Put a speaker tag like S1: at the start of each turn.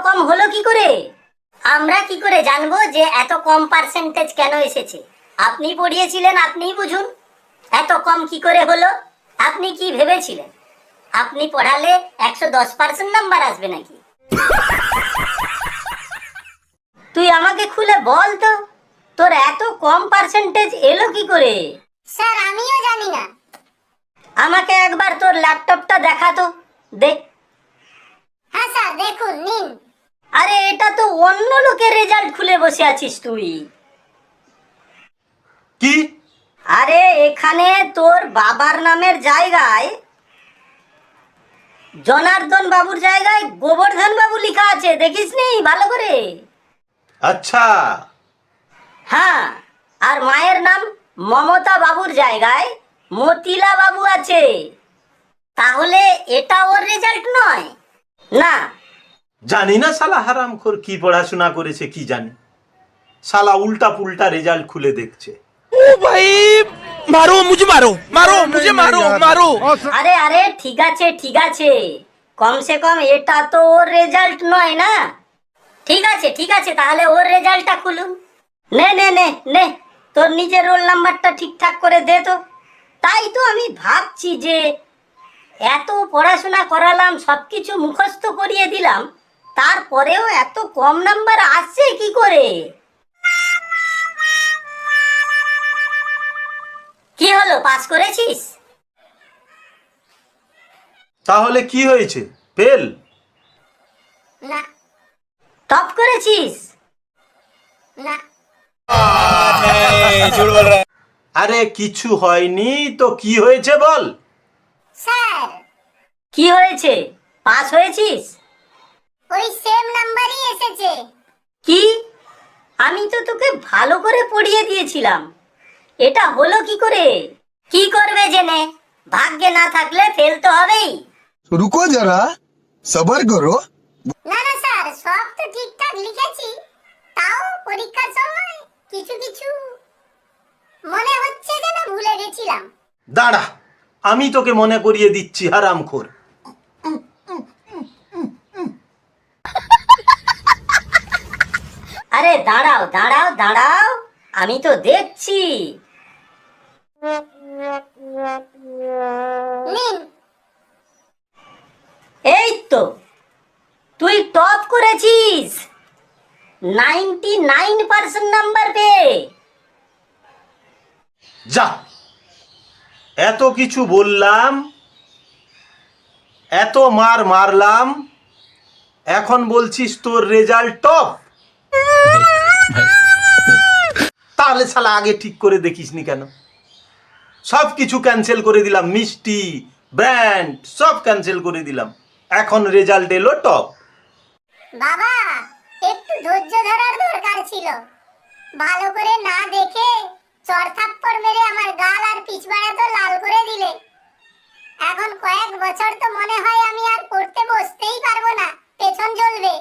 S1: কম হলো কি করে? আমরা কি করে জানবো যে এত কম পার্সেন্টেজ কেন এসেছে? আপনি পড়িয়েছিলেন, আপনিই বুঝুন। এত কম কি করে হলো? আপনি কি ভেবেছিলেন আপনি পড়ালে 110% নাম্বার আসবে নাকি? তুই আমাকে খুলে বল তো, তোর এত কম পার্সেন্টেজ এলো কি করে?
S2: স্যার আমিও জানি না।
S1: আমাকে একবার তোর ল্যাপটপটা দেখা তো, দেখ।
S2: হ্যাঁ স্যার, দেখুন, নিন।
S1: আরে এটা তো অন্য লোকের রেজাল্ট খুলে বসে আছিস তুই।
S3: কি?
S1: আরে এখানে তোর বাবার নামের জায়গায় জনার্দন বাবুর জায়গায় গোবর্ধন বাবু লেখা আছে, দেখিসনি ভালো করে?
S3: আচ্ছা,
S1: হ্যাঁ, আর মায়ের নাম মমতা বাবুর জায়গায় মতিলা বাবু আছে। তাহলে এটা ওর রেজাল্ট নয়? না।
S3: জানি না শালা হারামখোর কি পড়াশোনা করেছে কি জানি, শালা উল্টা পুল্টা রেজাল্ট খুলে দেখছে।
S4: ओ भाई मारो मुझे, मारो मारो मुझे, मारो मारो।
S1: আরে আরে ঠিক আছে ঠিক আছে, কমসে কম এটা তো ওর রেজাল্ট নয় না? ঠিক আছে ঠিক আছে, তাহলে ওর রেজাল্টটা খুলুন। নে নে নে নে, তোর নিজের রোল নাম্বারটা ঠিকঠাক করে দে তো। তাই তো আমি ভাবছি যে এত পড়াশোনা করালাম, সবকিছু মুখস্থ করিয়ে দিলাম, তারপরেও এত কম নাম্বার আসছে কি করে? কি হলো, পাস করেছিস?
S3: তাহলে কি হয়েছে, ফেল?
S2: না
S1: টপ করেছিস?
S2: না
S3: আরে কিছু হয়নি তো, কি হয়েছে বল?
S2: স্যার,
S1: কি হয়েছে, পাস হয়েছিস?
S2: ওই সেম নাম্বারই এসেছে।
S1: কি? আমি তো তোকে ভালো করে পড়িয়ে দিয়েছিলাম, এটা হলো কি করে? কি করবে জেনে, ভাগ্যে না থাকলে ফেল তো হবেই।
S5: रुको जरा सबर करो।
S2: না না স্যার, সব তো ঠিকঠাক লিখেছি, তাও পরীক্ষার সময় কিছু কিছু মনে হচ্ছে যেন ভুলে গেছিলাম।
S3: দাঁড়া, আমি তোকে মনে করিয়ে দিচ্ছি হারামখোর।
S1: আরে দাঁড়াও দাঁড়াও দাঁড়াও, আমি তো দেখছি।
S2: নিন।
S1: এই তো, তুই টপ করেছিস 99% নাম্বার পেয়ে।
S3: যা, এত কিছু বললাম, এত মার মারলাম, এখন বলছিস তোর রেজাল্ট টপ? তাহলে শালা আগে ঠিক করে দেখিসনি কেন? সব কিছু ক্যান্সেল করে দিলাম, মিষ্টি ব্র্যান্ড সব ক্যান্সেল করে দিলাম, এখন রেজাল্ট এলো টপ।
S2: বাবা, একটু ধৈর্য ধরার দরকার ছিল। ভালো করে না দেখে চড় থাপ্পড় মেরে আমার গাল আর পিছবাড়া তো লাল করে দিলে। এখন কয়েক বছর তো মনে হয় আমি আর পড়তে বসতেই পারবো না, পেছন জ্বলবে।